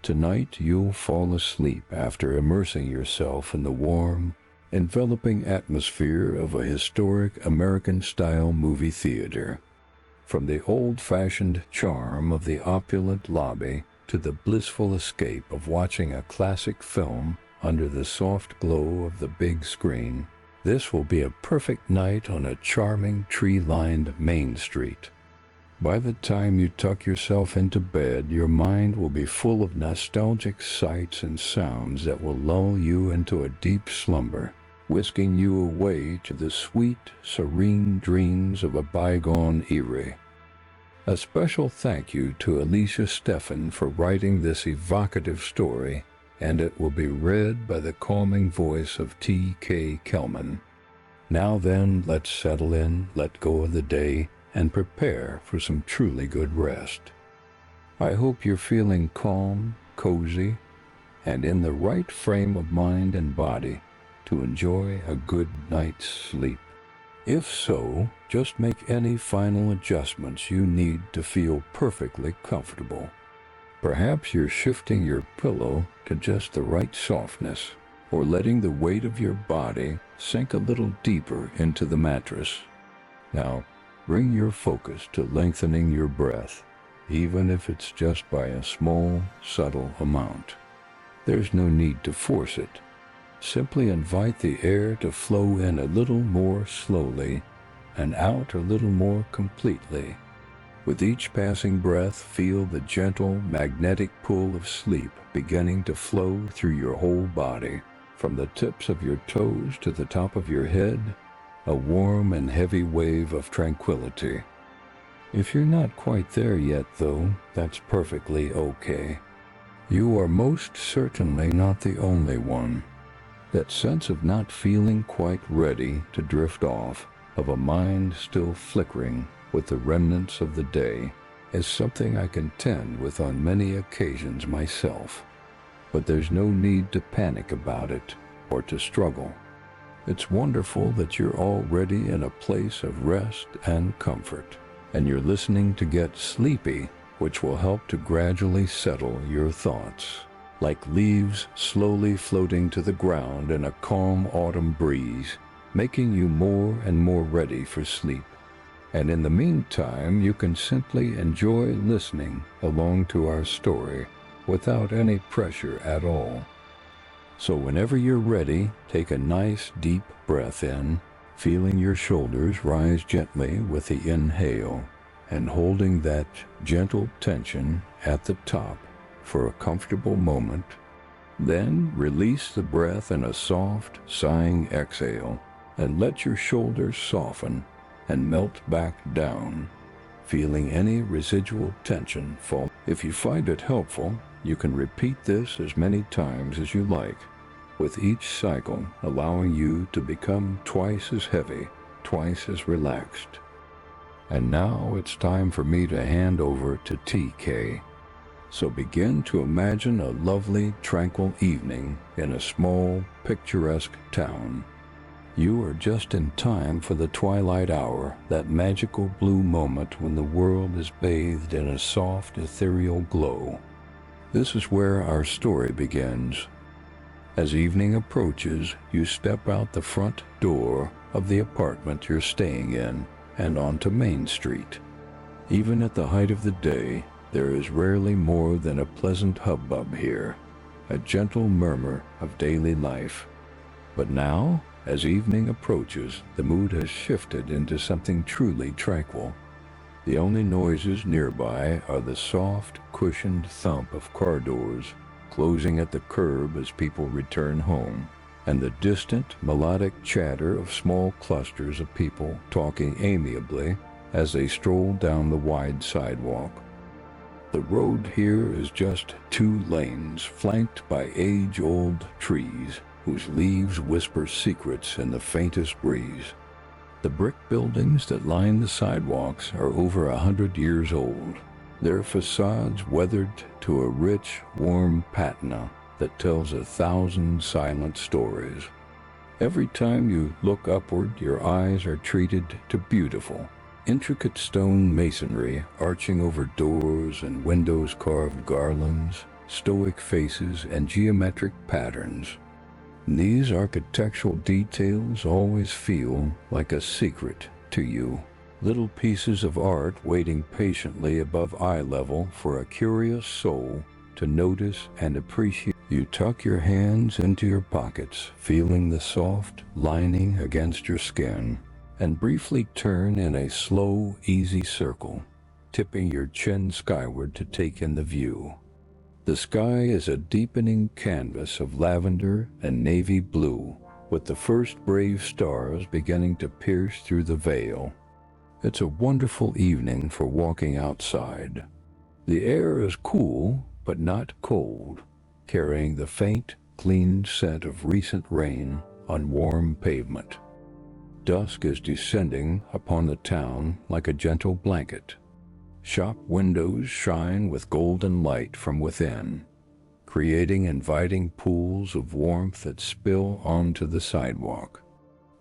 Tonight you'll fall asleep after immersing yourself in the warm, enveloping atmosphere of a historic American-style movie theater. From the old-fashioned charm of the opulent lobby to the blissful escape of watching a classic film under the soft glow of the big screen, this will be a perfect night on a charming tree-lined Main Street. By the time you tuck yourself into bed, your mind will be full of nostalgic sights and sounds that will lull you into a deep slumber, whisking you away to the sweet, serene dreams of a bygone era. A special thank you to Alicia Steffen for writing this evocative story, and it will be read by the calming voice of T.K. Kelman. Now then, let's settle in, let go of the day, and prepare for some truly good rest. I hope you're feeling calm, cozy, and in the right frame of mind and body to enjoy a good night's sleep. If so, just make any final adjustments you need to feel perfectly comfortable. Perhaps you're shifting your pillow to just the right softness, or letting the weight of your body sink a little deeper into the mattress. Now, bring your focus to lengthening your breath, even if it's just by a small, subtle amount. There's no need to force it. Simply invite the air to flow in a little more slowly and out a little more completely. With each passing breath, feel the gentle, magnetic pull of sleep beginning to flow through your whole body, from the tips of your toes to the top of your head, a warm and heavy wave of tranquility. If you're not quite there yet, though, that's perfectly okay. You are most certainly not the only one. That sense of not feeling quite ready to drift off, of a mind still flickering with the remnants of the day, is something I contend with on many occasions myself. But there's no need to panic about it or to struggle. It's wonderful that you're already in a place of rest and comfort, and you're listening to get sleepy, which will help to gradually settle your thoughts, like leaves slowly floating to the ground in a calm autumn breeze, making you more and more ready for sleep. And in the meantime, you can simply enjoy listening along to our story without any pressure at all. So whenever you're ready, take a nice deep breath in, feeling your shoulders rise gently with the inhale, and holding that gentle tension at the top for a comfortable moment. Then release the breath in a soft, sighing exhale, and let your shoulders soften and melt back down, feeling any residual tension fall. If you find it helpful, you can repeat this as many times as you like, with each cycle allowing you to become twice as heavy, twice as relaxed. And now it's time for me to hand over to TK. So begin to imagine a lovely, tranquil evening in a small, picturesque town. You are just in time for the twilight hour, that magical blue moment when the world is bathed in a soft, ethereal glow. This is where our story begins. As evening approaches, you step out the front door of the apartment you're staying in and onto Main Street. Even at the height of the day, there is rarely more than a pleasant hubbub here, a gentle murmur of daily life. But now, as evening approaches, the mood has shifted into something truly tranquil. The only noises nearby are the soft, cushioned thump of car doors closing at the curb as people return home, and the distant, melodic chatter of small clusters of people talking amiably as they stroll down the wide sidewalk. The road here is just 2 lanes flanked by age-old trees whose leaves whisper secrets in the faintest breeze. The brick buildings that line the sidewalks are over 100 years old, their facades weathered to a rich, warm patina that tells 1,000 silent stories. Every time you look upward, your eyes are treated to beautiful, intricate stone masonry arching over doors and windows carved garlands, stoic faces, and geometric patterns. These architectural details always feel like a secret to you. Little pieces of art waiting patiently above eye level for a curious soul to notice and appreciate. You tuck your hands into your pockets, feeling the soft lining against your skin, and briefly turn in a slow, easy circle, tipping your chin skyward to take in the view. The sky is a deepening canvas of lavender and navy blue, with the first brave stars beginning to pierce through the veil. It's a wonderful evening for walking outside. The air is cool, but not cold, carrying the faint, clean scent of recent rain on warm pavement. Dusk is descending upon the town like a gentle blanket. Shop windows shine with golden light from within, creating inviting pools of warmth that spill onto the sidewalk.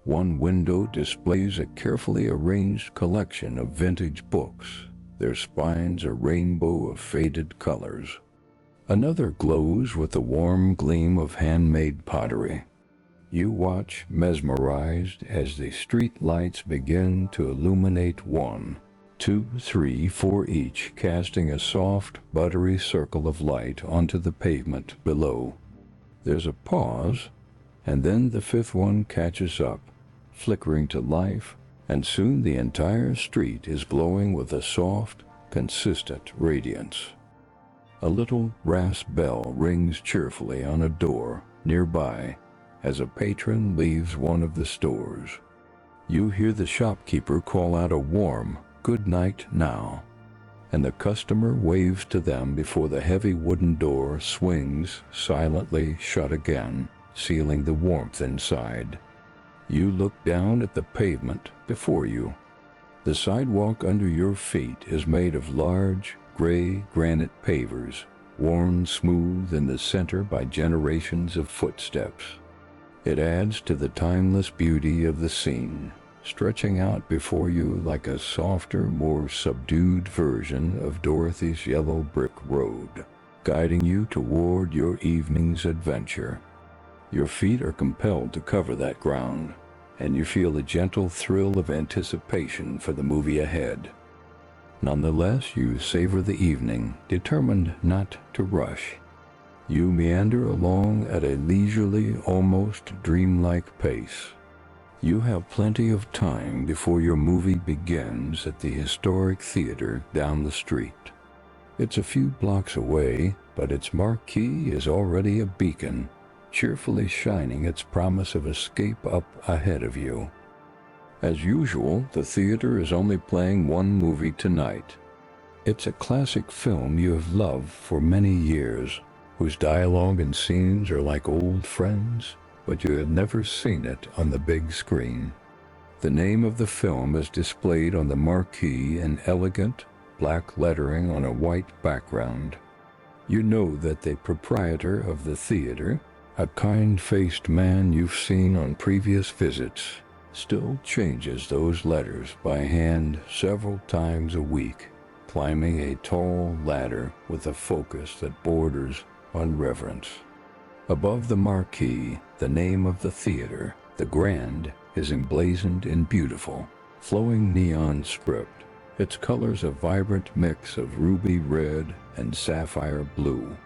One window displays a carefully arranged collection of vintage books, their spines a rainbow of faded colors. Another glows with the warm gleam of handmade pottery. You watch mesmerized as the street lights begin to illuminate 1, 2, 3, 4 each, casting a soft, buttery circle of light onto the pavement below. There's a pause, and then the 5th one catches up, flickering to life, and soon the entire street is glowing with a soft, consistent radiance. A little brass bell rings cheerfully on a door nearby as a patron leaves one of the stores. You hear the shopkeeper call out a warm, "Good night now," and the customer waves to them before the heavy wooden door swings silently shut again, sealing the warmth inside. You look down at the pavement before you. The sidewalk under your feet is made of large, gray granite pavers, worn smooth in the center by generations of footsteps. It adds to the timeless beauty of the scene, stretching out before you like a softer, more subdued version of Dorothy's yellow brick road, guiding you toward your evening's adventure. Your feet are compelled to cover that ground, and you feel a gentle thrill of anticipation for the movie ahead. Nonetheless, you savor the evening, determined not to rush. You meander along at a leisurely, almost dreamlike pace. You have plenty of time before your movie begins at the historic theater down the street. It's a few blocks away, but its marquee is already a beacon, cheerfully shining its promise of escape up ahead of you. As usual, the theater is only playing one movie tonight. It's a classic film you have loved for many years, whose dialogue and scenes are like old friends, but you have never seen it on the big screen. The name of the film is displayed on the marquee in elegant, black lettering on a white background. You know that the proprietor of the theater, a kind-faced man you've seen on previous visits, still changes those letters by hand several times a week, climbing a tall ladder with a focus that borders on reverence. Above the marquee, the name of the theater, The Grand, is emblazoned in beautiful, flowing neon script, its colors a vibrant mix of ruby red and sapphire blue.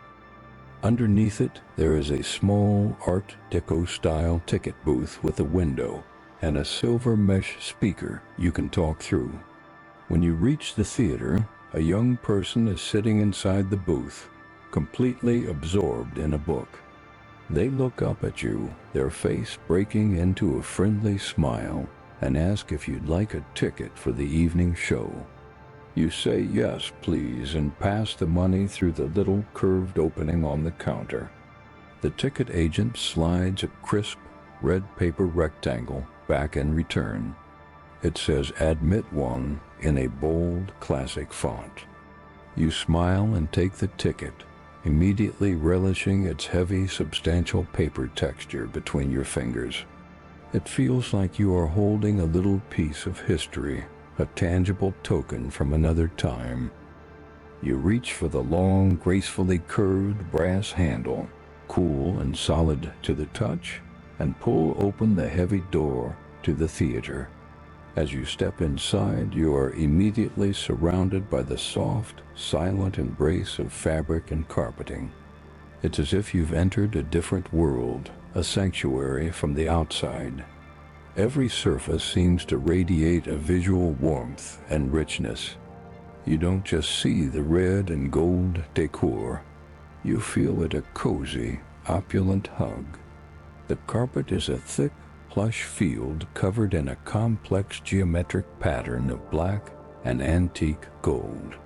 Underneath it, there is a small Art Deco-style ticket booth with a window and a silver mesh speaker you can talk through. When you reach the theater, a young person is sitting inside the booth, completely absorbed in a book. They look up at you, their face breaking into a friendly smile, and ask if you'd like a ticket for the evening show. You say yes, please, and pass the money through the little curved opening on the counter. The ticket agent slides a crisp, red paper rectangle back in return. It says "Admit One" in a bold, classic font. You smile and take the ticket, immediately relishing its heavy, substantial paper texture between your fingers. It feels like you are holding a little piece of history, a tangible token from another time. You reach for the long, gracefully curved brass handle, cool and solid to the touch, and pull open the heavy door to the theater. As you step inside, you are immediately surrounded by the soft, silent embrace of fabric and carpeting. It's as if you've entered a different world, a sanctuary from the outside. Every surface seems to radiate a visual warmth and richness. You don't just see the red and gold decor. You feel it a cozy, opulent hug. The carpet is a thick, plush field covered in a complex geometric pattern of black and antique gold.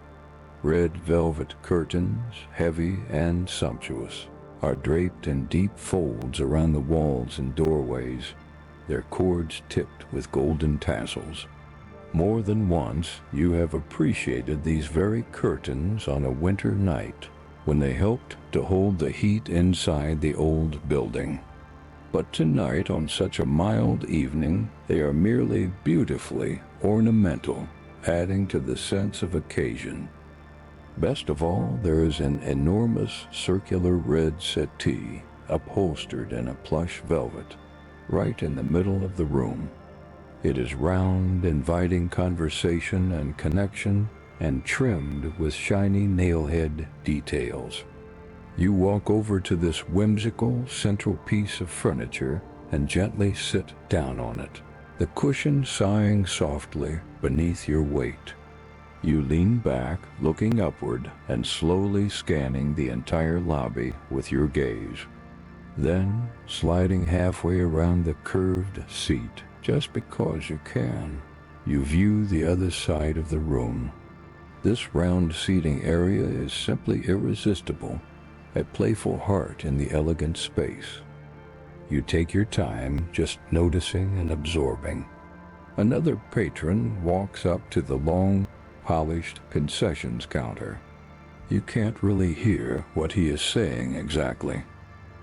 Red velvet curtains, heavy and sumptuous, are draped in deep folds around the walls and doorways, their cords tipped with golden tassels. More than once, you have appreciated these very curtains on a winter night when they helped to hold the heat inside the old building. But tonight, on such a mild evening, they are merely beautifully ornamental, adding to the sense of occasion. Best of all, there is an enormous circular red settee, upholstered in a plush velvet, right in the middle of the room. It is round, inviting conversation and connection, and trimmed with shiny nailhead details. You walk over to this whimsical central piece of furniture and gently sit down on it, the cushion sighing softly beneath your weight. You lean back, looking upward and slowly scanning the entire lobby with your gaze. Then, sliding halfway around the curved seat, just because you can, you view the other side of the room. This round seating area is simply irresistible, a playful heart in the elegant space. You take your time, just noticing and absorbing. Another patron walks up to the long, polished concessions counter. You can't really hear what he is saying exactly.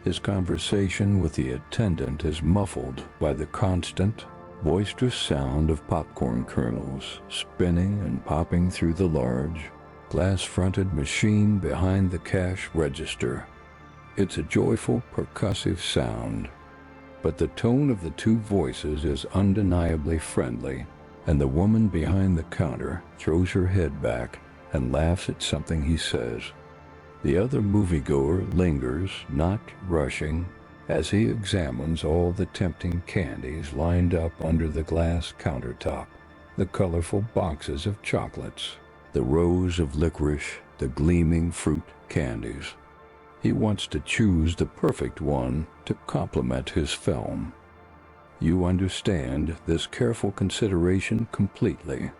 His conversation with the attendant is muffled by the constant, boisterous sound of popcorn kernels spinning and popping through the large, glass-fronted machine behind the cash register. It's a joyful, percussive sound, but the tone of the two voices is undeniably friendly, and the woman behind the counter throws her head back and laughs at something he says. The other moviegoer lingers, not rushing, as he examines all the tempting candies lined up under the glass countertop, the colorful boxes of chocolates, the rows of licorice, the gleaming fruit candies. He wants to choose the perfect one to complement his film. You understand this careful consideration completely.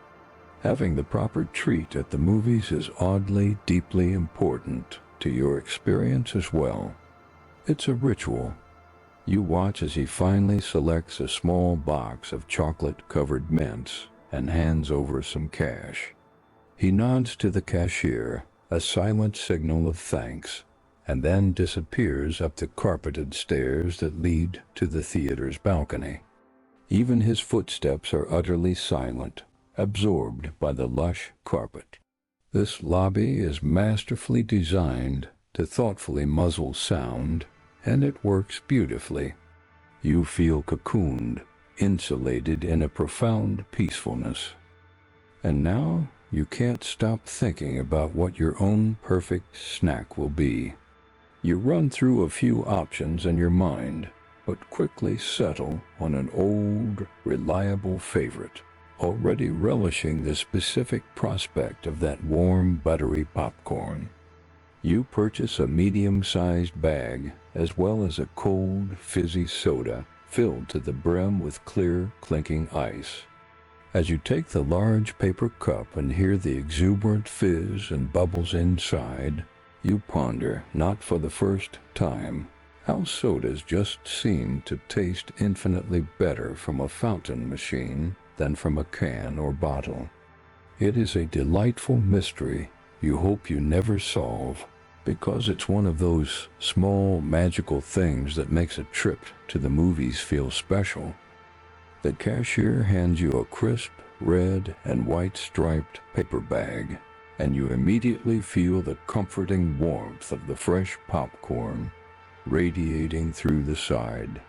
Having the proper treat at the movies is oddly, deeply important to your experience as well. It's a ritual. You watch as he finally selects a small box of chocolate-covered mints and hands over some cash. He nods to the cashier, a silent signal of thanks, and then disappears up the carpeted stairs that lead to the theater's balcony. Even his footsteps are utterly silent, absorbed by the lush carpet. This lobby is masterfully designed to thoughtfully muzzle sound, and it works beautifully. You feel cocooned, insulated in a profound peacefulness. And now you can't stop thinking about what your own perfect snack will be. You run through a few options in your mind, but quickly settle on an old, reliable favorite, already relishing the specific prospect of that warm, buttery popcorn. You purchase a medium-sized bag, as well as a cold, fizzy soda filled to the brim with clear, clinking ice. As you take the large paper cup and hear the exuberant fizz and bubbles inside, you ponder, not for the first time, how sodas just seem to taste infinitely better from a fountain machine than from a can or bottle. It is a delightful mystery you hope you never solve, because it's one of those small magical things that makes a trip to the movies feel special. The cashier hands you a crisp, red and white striped paper bag, and you immediately feel the comforting warmth of the fresh popcorn radiating through the side.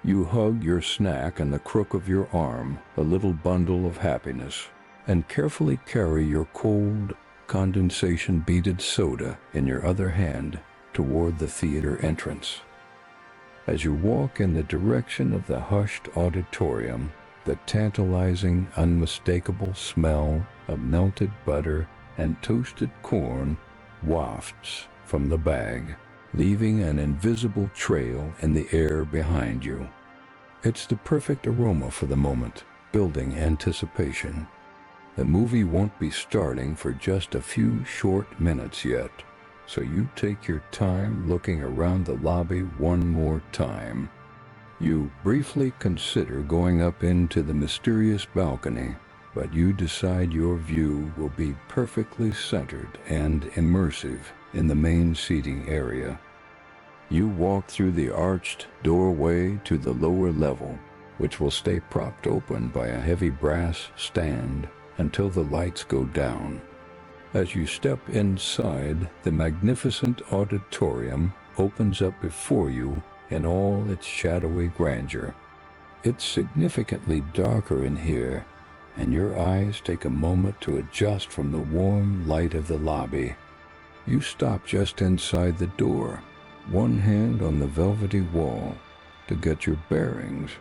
You hug your snack in the crook of your arm, a little bundle of happiness, and carefully carry your cold, condensation-beaded soda in your other hand toward the theater entrance. As you walk in the direction of the hushed auditorium, the tantalizing, unmistakable smell of melted butter and toasted corn wafts from the bag, leaving an invisible trail in the air behind you. It's the perfect aroma for the moment, building anticipation. The movie won't be starting for just a few short minutes yet, so you take your time looking around the lobby one more time. You briefly consider going up into the mysterious balcony, but you decide your view will be perfectly centered and immersive in the main seating area. You walk through the arched doorway to the lower level, which will stay propped open by a heavy brass stand until the lights go down. As you step inside, the magnificent auditorium opens up before you in all its shadowy grandeur. It's significantly darker in here, and your eyes take a moment to adjust from the warm light of the lobby. You stop just inside the door, one hand on the velvety wall, to get your bearings.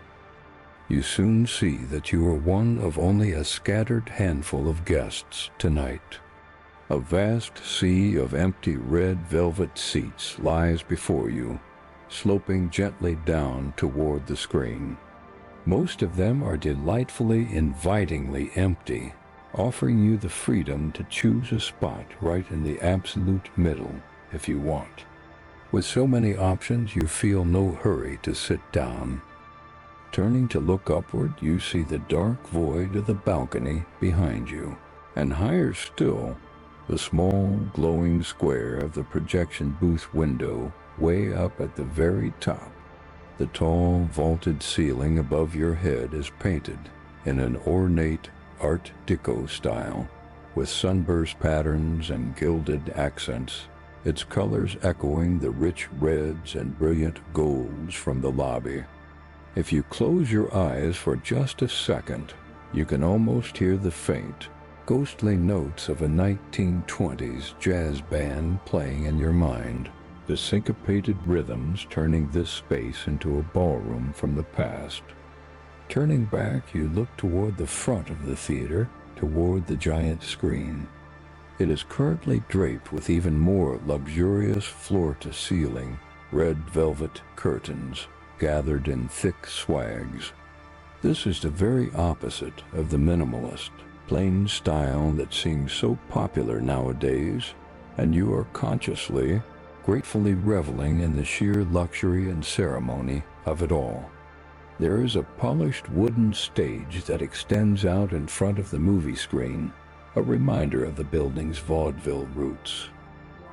You soon see that you are one of only a scattered handful of guests tonight. A vast sea of empty red velvet seats lies before you, sloping gently down toward the screen. Most of them are delightfully, invitingly empty, offering you the freedom to choose a spot right in the absolute middle if you want. With so many options, you feel no hurry to sit down. Turning to look upward, you see the dark void of the balcony behind you, and higher still, the small, glowing square of the projection booth window way up at the very top. The tall, vaulted ceiling above your head is painted in an ornate Art Deco style, with sunburst patterns and gilded accents, its colors echoing the rich reds and brilliant golds from the lobby. If you close your eyes for just a second, you can almost hear the faint, ghostly notes of a 1920s jazz band playing in your mind, the syncopated rhythms turning this space into a ballroom from the past. Turning back, you look toward the front of the theater, toward the giant screen. It is currently draped with even more luxurious floor-to-ceiling, red velvet curtains, gathered in thick swags. This is the very opposite of the minimalist, plain style that seems so popular nowadays, and you are consciously, gratefully reveling in the sheer luxury and ceremony of it all. There is a polished wooden stage that extends out in front of the movie screen, a reminder of the building's vaudeville roots.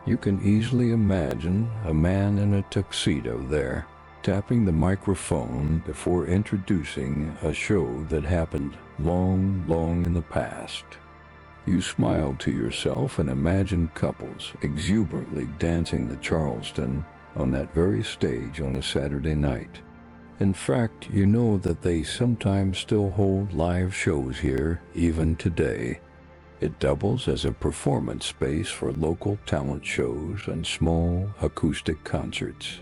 You can easily imagine a man in a tuxedo there, tapping the microphone before introducing a show that happened long, long in the past. You smile to yourself and imagine couples exuberantly dancing the Charleston on that very stage on a Saturday night. In fact, you know that they sometimes still hold live shows here even today. It doubles as a performance space for local talent shows and small acoustic concerts.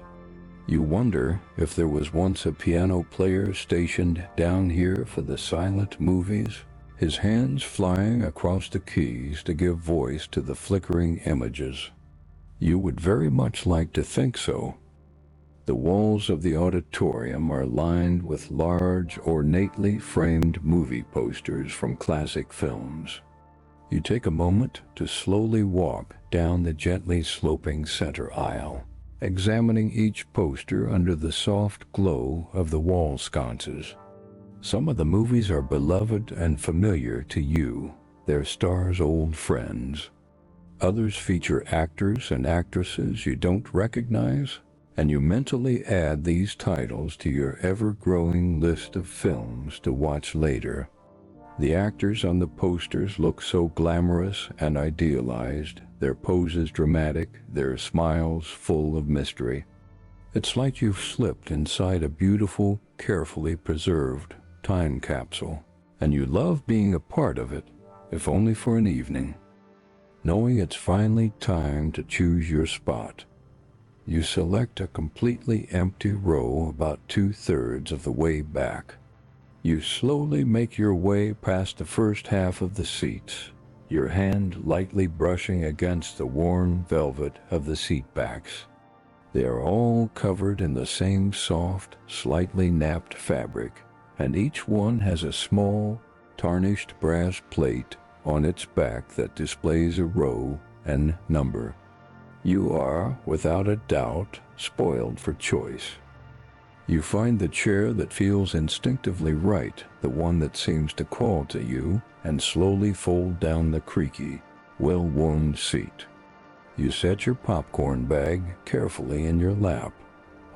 You wonder if there was once a piano player stationed down here for the silent movies, his hands flying across the keys to give voice to the flickering images. You would very much like to think so. The walls of the auditorium are lined with large, ornately framed movie posters from classic films. You take a moment to slowly walk down the gently sloping center aisle, examining each poster under the soft glow of the wall sconces. Some of the movies are beloved and familiar to you, their stars' old friends. Others feature actors and actresses you don't recognize, and you mentally add these titles to your ever-growing list of films to watch later. The actors on the posters look so glamorous and idealized, their poses dramatic, their smiles full of mystery. It's like you've slipped inside a beautiful, carefully preserved time capsule, and you love being a part of it, if only for an evening. Knowing it's finally time to choose your spot, you select a completely empty row about 2/3 of the way back. You slowly make your way past the first half of the seats, your hand lightly brushing against the worn velvet of the seat backs. They are all covered in the same soft, slightly napped fabric, and each one has a small, tarnished brass plate on its back that displays a row and number. You are, without a doubt, spoiled for choice. You find the chair that feels instinctively right, the one that seems to call to you, and slowly fold down the creaky, well-worn seat. You set your popcorn bag carefully in your lap,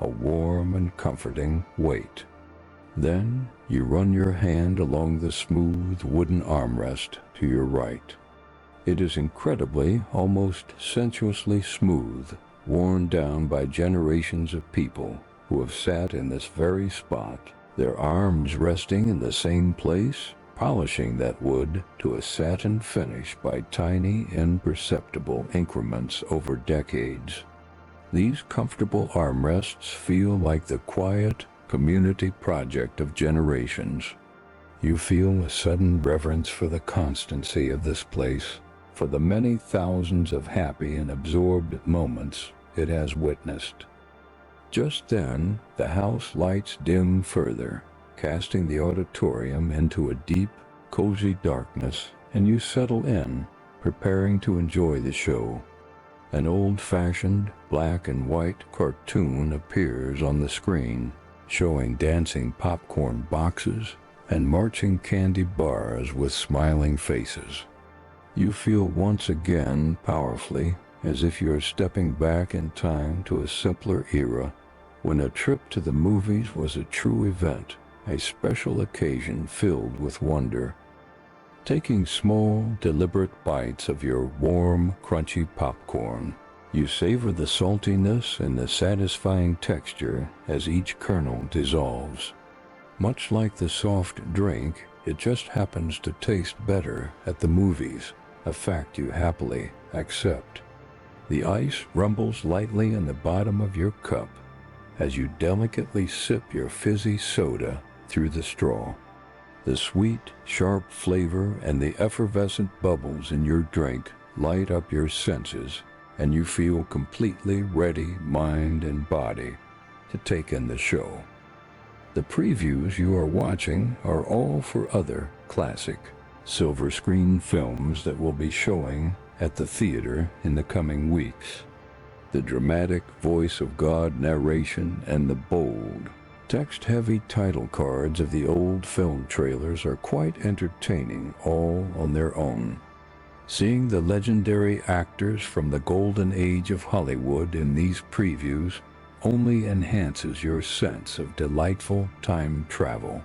a warm and comforting weight. Then you run your hand along the smooth wooden armrest to your right. It is incredibly, almost sensuously smooth, worn down by generations of people who have sat in this very spot, their arms resting in the same place, polishing that wood to a satin finish by tiny, imperceptible increments over decades. These comfortable armrests feel like the quiet, community project of generations. You feel a sudden reverence for the constancy of this place, for the many thousands of happy and absorbed moments it has witnessed. Just then, the house lights dim further, casting the auditorium into a deep, cozy darkness, and you settle in, preparing to enjoy the show. An old-fashioned black and white cartoon appears on the screen, showing dancing popcorn boxes and marching candy bars with smiling faces. You feel once again powerfully as if you're stepping back in time to a simpler era, when a trip to the movies was a true event, a special occasion filled with wonder. Taking small, deliberate bites of your warm, crunchy popcorn, you savor the saltiness and the satisfying texture as each kernel dissolves. Much like the soft drink, it just happens to taste better at the movies, a fact you happily accept. The ice rumbles lightly in the bottom of your cup as you delicately sip your fizzy soda through the straw. The sweet, sharp flavor and the effervescent bubbles in your drink light up your senses, and you feel completely ready, mind and body, to take in the show. The previews you are watching are all for other classic silver screen films that will be showing at the theater in the coming weeks. The dramatic voice of God narration and the bold, text-heavy title cards of the old film trailers are quite entertaining all on their own. Seeing the legendary actors from the golden age of Hollywood in these previews only enhances your sense of delightful time travel.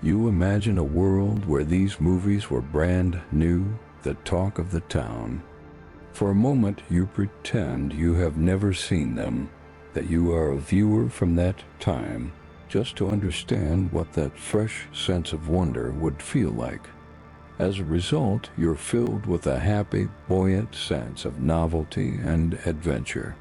You imagine a world where these movies were brand new, the talk of the town. For a moment you pretend you have never seen them, that you are a viewer from that time, just to understand what that fresh sense of wonder would feel like. As a result, you're filled with a happy, buoyant sense of novelty and adventure.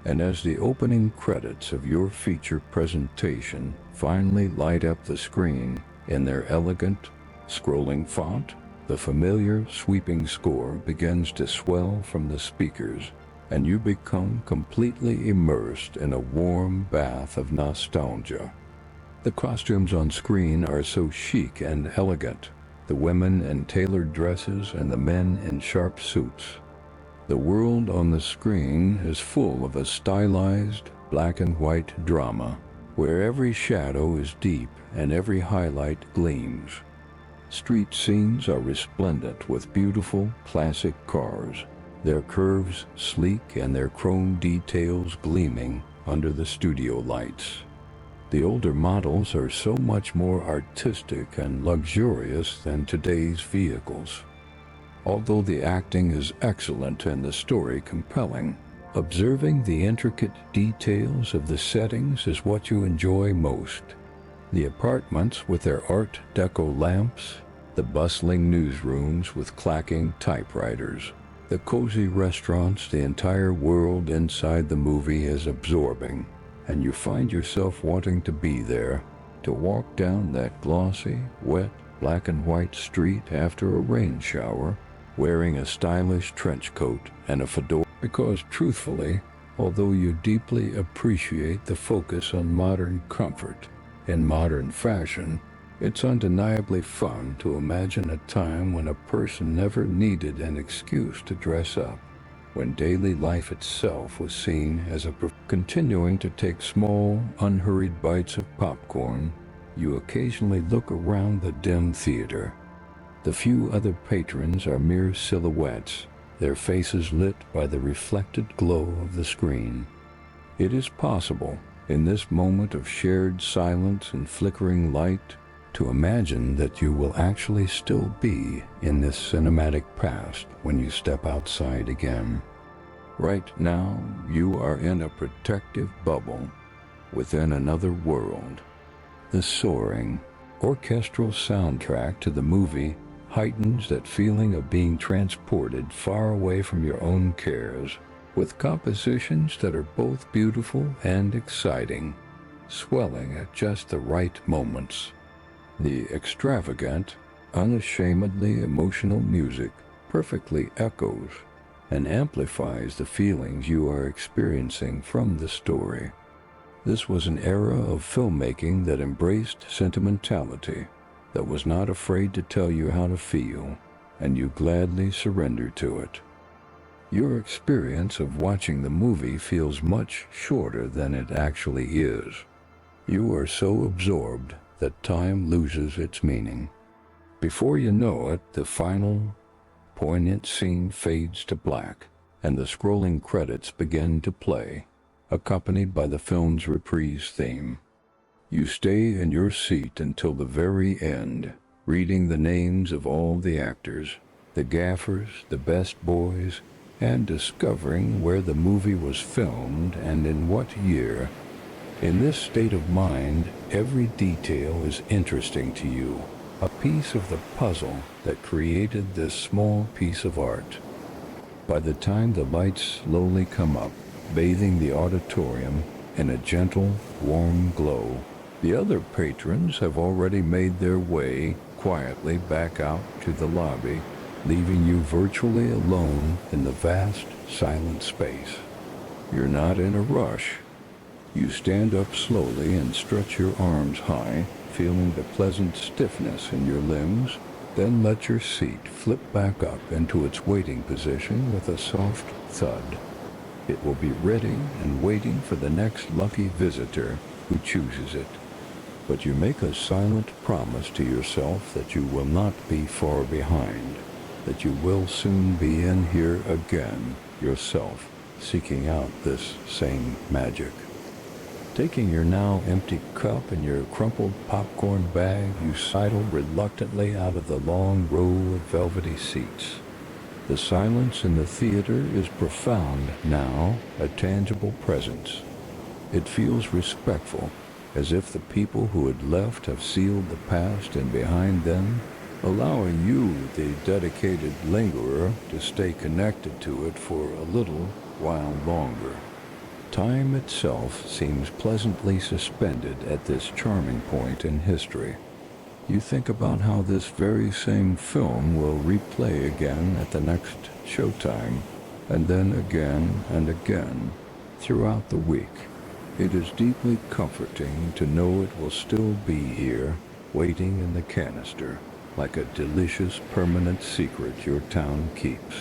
And as the opening credits of your feature presentation finally light up the screen in their elegant, scrolling font, the familiar sweeping score begins to swell from the speakers, and you become completely immersed in a warm bath of nostalgia. The costumes on screen are so chic and elegant, the women in tailored dresses and the men in sharp suits. The world on the screen is full of a stylized black and white drama, where every shadow is deep and every highlight gleams. Street scenes are resplendent with beautiful, classic cars, their curves sleek and their chrome details gleaming under the studio lights. The older models are so much more artistic and luxurious than today's vehicles. Although the acting is excellent and the story compelling, observing the intricate details of the settings is what you enjoy most. The apartments with their Art Deco lamps, the bustling newsrooms with clacking typewriters, the cozy restaurants, the entire world inside the movie is absorbing, and you find yourself wanting to be there, to walk down that glossy, wet, black and white street after a rain shower, wearing a stylish trench coat and a fedora. Because truthfully, although you deeply appreciate the focus on modern comfort in modern fashion, it's undeniably fun to imagine a time when a person never needed an excuse to dress up, when daily life itself was seen as a continuing to take small, unhurried bites of popcorn, you occasionally look around the dim theater. The few other patrons are mere silhouettes, their faces lit by the reflected glow of the screen. It is possible, in this moment of shared silence and flickering light, to imagine that you will actually still be in this cinematic past when you step outside again. Right now, you are in a protective bubble within another world. The soaring, orchestral soundtrack to the movie heightens that feeling of being transported far away from your own cares, with compositions that are both beautiful and exciting, swelling at just the right moments. The extravagant, unashamedly emotional music perfectly echoes and amplifies the feelings you are experiencing from the story. This was an era of filmmaking that embraced sentimentality, that was not afraid to tell you how to feel, and you gladly surrendered to it. Your experience of watching the movie feels much shorter than it actually is. You are so absorbed that time loses its meaning. Before you know it, the final, poignant scene fades to black, and the scrolling credits begin to play, accompanied by the film's reprise theme. You stay in your seat until the very end, reading the names of all the actors, the gaffers, the best boys, and discovering where the movie was filmed and in what year. In this state of mind, every detail is interesting to you, a piece of the puzzle that created this small piece of art. By the time the lights slowly come up, bathing the auditorium in a gentle, warm glow, the other patrons have already made their way quietly back out to the lobby, leaving you virtually alone in the vast, silent space. You're not in a rush. You stand up slowly and stretch your arms high, feeling the pleasant stiffness in your limbs, then let your seat flip back up into its waiting position with a soft thud. It will be ready and waiting for the next lucky visitor who chooses it. But you make a silent promise to yourself that you will not be far behind, that you will soon be in here again, yourself, seeking out this same magic. Taking your now empty cup and your crumpled popcorn bag, you sidle reluctantly out of the long row of velvety seats. The silence in the theater is profound now, a tangible presence. It feels respectful, as if the people who had left have sealed the past in behind them, allowing you, the dedicated lingerer, to stay connected to it for a little while longer. Time itself seems pleasantly suspended at this charming point in history. You think about how this very same film will replay again at the next showtime, and then again and again throughout the week. It is deeply comforting to know it will still be here, waiting in the canister, like a delicious permanent secret your town keeps.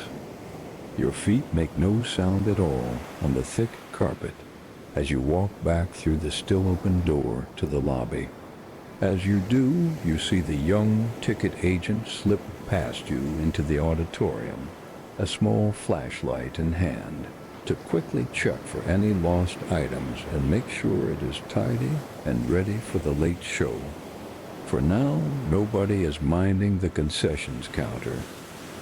Your feet make no sound at all on the thick carpet as you walk back through the still open door to the lobby. As you do, you see the young ticket agent slip past you into the auditorium, a small flashlight in hand, to quickly check for any lost items and make sure it is tidy and ready for the late show. For now, nobody is minding the concessions counter.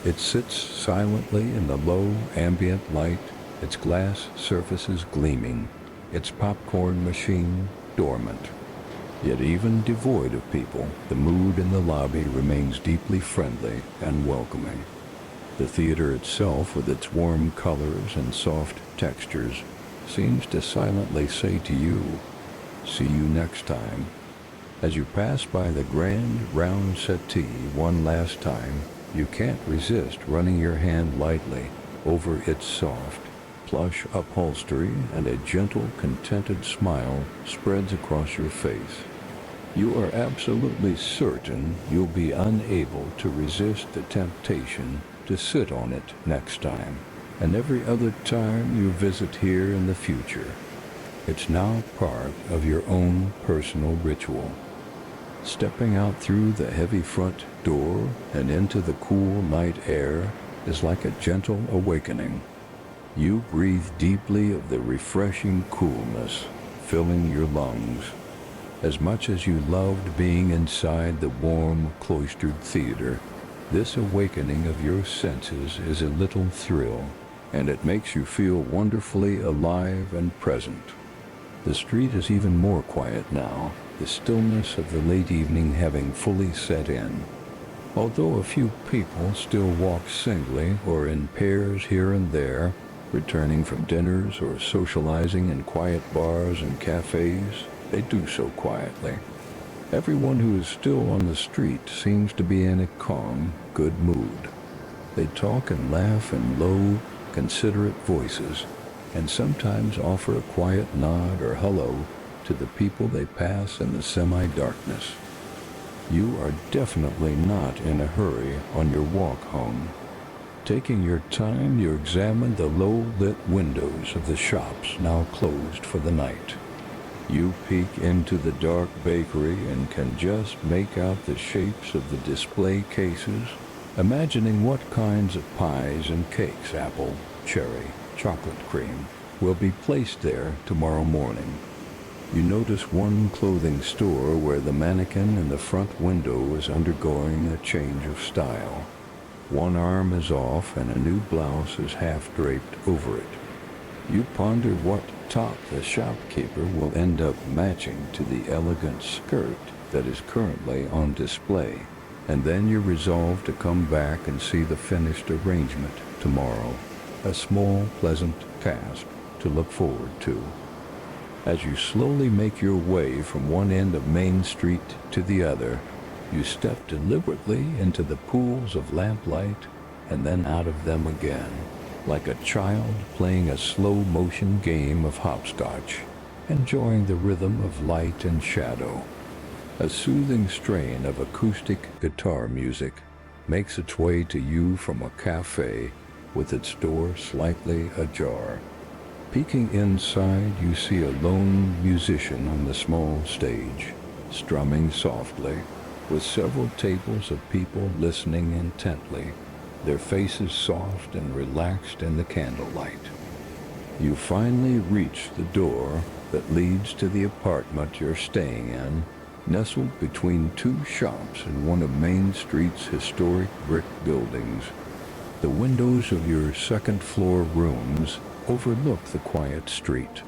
It sits silently in the low ambient light, its glass surfaces gleaming, its popcorn machine dormant. Yet even devoid of people, the mood in the lobby remains deeply friendly and welcoming. The theater itself, with its warm colors and soft textures, seems to silently say to you, "See you next time." As you pass by the grand round settee one last time, you can't resist running your hand lightly over its soft, plush upholstery, and a gentle, contented smile spreads across your face. You are absolutely certain you'll be unable to resist the temptation to sit on it next time, and every other time you visit here in the future. It's now part of your own personal ritual. Stepping out through the heavy front door and into the cool night air is like a gentle awakening. You breathe deeply of the refreshing coolness filling your lungs. As much as you loved being inside the warm, cloistered theater, this awakening of your senses is a little thrill, and it makes you feel wonderfully alive and present. The street is even more quiet now, the stillness of the late evening having fully set in. Although a few people still walk singly or in pairs here and there, returning from dinners or socializing in quiet bars and cafes, they do so quietly. Everyone who is still on the street seems to be in a calm, good mood. They talk and laugh in low, considerate voices, and sometimes offer a quiet nod or hello to the people they pass in the semi-darkness. You are definitely not in a hurry on your walk home. Taking your time, you examine the low-lit windows of the shops now closed for the night. You peek into the dark bakery and can just make out the shapes of the display cases, imagining what kinds of pies and cakes, apple, cherry, chocolate cream, will be placed there tomorrow morning. You notice one clothing store where the mannequin in the front window is undergoing a change of style. One arm is off and a new blouse is half draped over it. You ponder what top the shopkeeper will end up matching to the elegant skirt that is currently on display, and then you resolve to come back and see the finished arrangement tomorrow, a small, pleasant task to look forward to. As you slowly make your way from one end of Main Street to the other, you step deliberately into the pools of lamplight and then out of them again, like a child playing a slow-motion game of hopscotch, enjoying the rhythm of light and shadow. A soothing strain of acoustic guitar music makes its way to you from a cafe with its door slightly ajar. Peeking inside, you see a lone musician on the small stage, strumming softly, with several tables of people listening intently, their faces soft and relaxed in the candlelight. You finally reach the door that leads to the apartment you're staying in, nestled between two shops in one of Main Street's historic brick buildings. The windows of your second-floor rooms overlook the quiet street.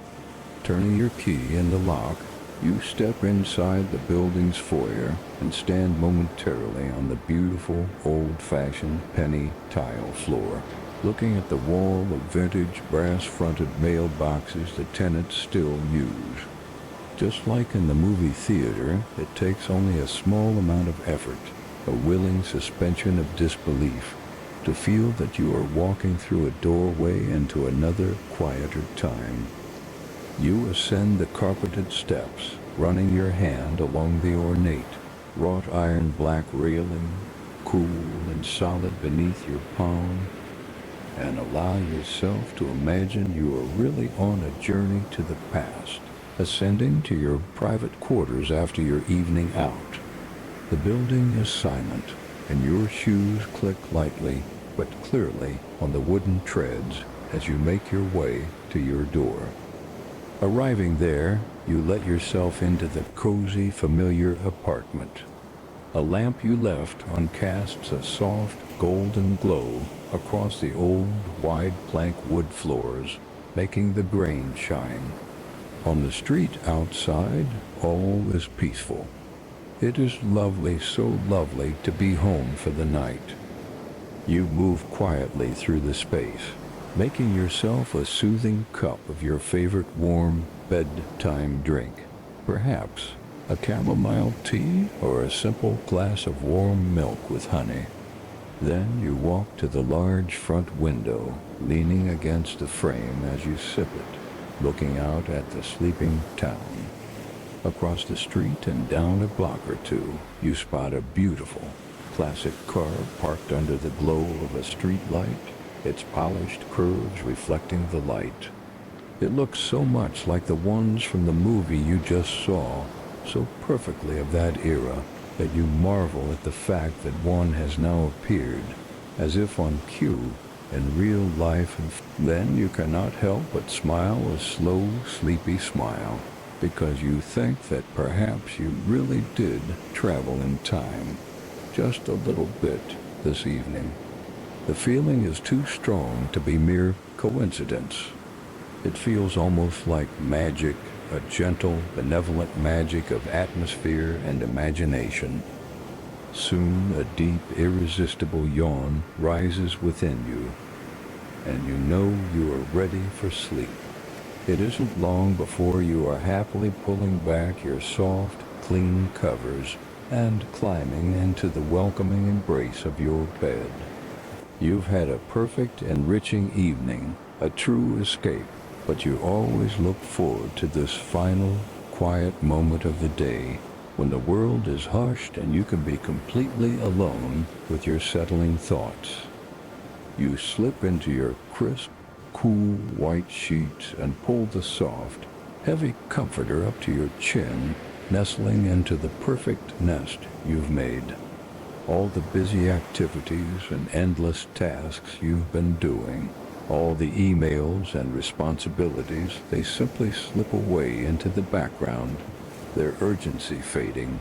Turning your key in the lock, you step inside the building's foyer and stand momentarily on the beautiful, old-fashioned penny tile floor, looking at the wall of vintage brass-fronted mailboxes the tenants still use. Just like in the movie theater, it takes only a small amount of effort, a willing suspension of disbelief, to feel that you are walking through a doorway into another, quieter time. You ascend the carpeted steps, running your hand along the ornate, wrought iron black railing, cool and solid beneath your palm, and allow yourself to imagine you are really on a journey to the past, ascending to your private quarters after your evening out. The building is silent, and your shoes click lightly but clearly on the wooden treads as you make your way to your door. Arriving there, you let yourself into the cozy, familiar apartment. A lamp you left on casts a soft, golden glow across the old, wide plank wood floors, making the grain shine. On the street outside, all is peaceful. It is lovely, so lovely to be home for the night. You move quietly through the space, making yourself a soothing cup of your favorite warm bedtime drink. Perhaps a chamomile tea or a simple glass of warm milk with honey. Then you walk to the large front window, leaning against the frame as you sip it, looking out at the sleeping town. Across the street and down a block or two, you spot a beautiful, classic car parked under the glow of a street light, its polished curves reflecting the light. It looks so much like the ones from the movie you just saw, so perfectly of that era, that you marvel at the fact that one has now appeared, as if on cue, in real life, and then you cannot help but smile a slow, sleepy smile, because you think that perhaps you really did travel in time, just a little bit this evening. The feeling is too strong to be mere coincidence. It feels almost like magic, a gentle, benevolent magic of atmosphere and imagination. Soon a deep, irresistible yawn rises within you, and you know you are ready for sleep. It isn't long before you are happily pulling back your soft, clean covers and climbing into the welcoming embrace of your bed. You've had a perfect, enriching evening, a true escape, but you always look forward to this final, quiet moment of the day when the world is hushed and you can be completely alone with your settling thoughts. You slip into your crisp, cool white sheets and pull the soft, heavy comforter up to your chin, nestling into the perfect nest you've made. All the busy activities and endless tasks you've been doing, all the emails and responsibilities, they simply slip away into the background, their urgency fading.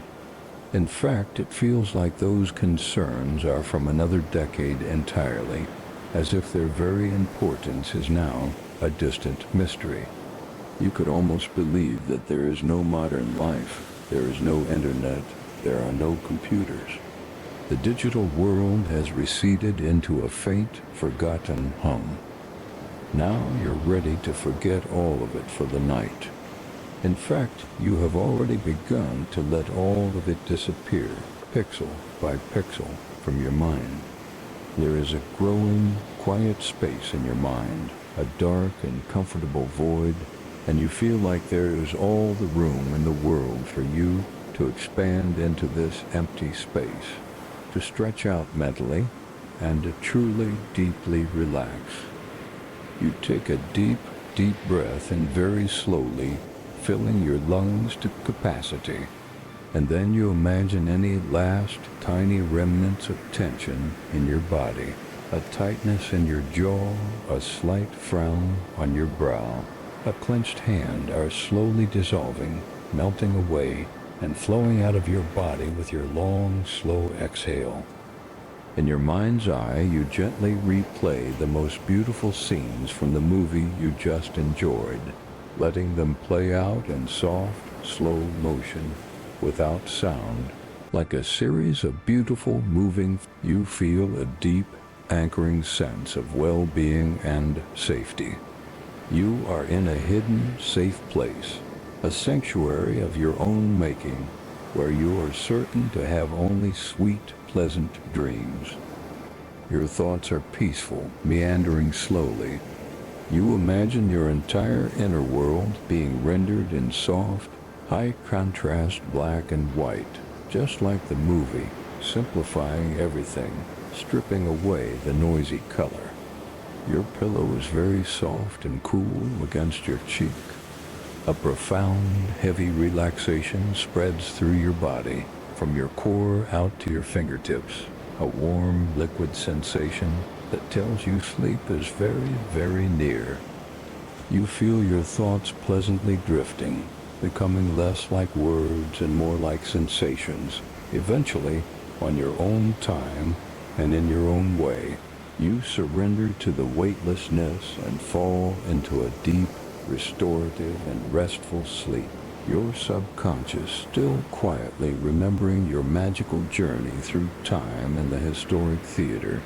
In fact, it feels like those concerns are from another decade entirely, as if their very importance is now a distant mystery. You could almost believe that there is no modern life, there is no internet, there are no computers. The digital world has receded into a faint, forgotten hum. Now you're ready to forget all of it for the night. In fact, you have already begun to let all of it disappear, pixel by pixel, from your mind. There is a growing, quiet space in your mind, a dark and comfortable void, and you feel like there is all the room in the world for you to expand into this empty space, to stretch out mentally, and to truly, deeply relax. You take a deep, deep breath and very slowly, filling your lungs to capacity, and then you imagine any last tiny remnants of tension in your body, a tightness in your jaw, a slight frown on your brow, a clenched hand are slowly dissolving, melting away, and flowing out of your body with your long, slow exhale. In your mind's eye, you gently replay the most beautiful scenes from the movie you just enjoyed, letting them play out in soft, slow motion, without sound. Like a series of beautiful, moving, you feel a deep, anchoring sense of well-being and safety. You are in a hidden, safe place, a sanctuary of your own making, where you are certain to have only sweet, pleasant dreams. Your thoughts are peaceful, meandering slowly. You imagine your entire inner world being rendered in soft, high-contrast black and white, just like the movie, simplifying everything, stripping away the noisy color. Your pillow is very soft and cool against your cheek. A profound, heavy relaxation spreads through your body, from your core out to your fingertips, a warm, liquid sensation that tells you sleep is very, very near. You feel your thoughts pleasantly drifting, becoming less like words and more like sensations. Eventually, on your own time and in your own way, you surrender to the weightlessness and fall into a deep, restorative, and restful sleep. Your subconscious still quietly remembering your magical journey through time in the historic theater.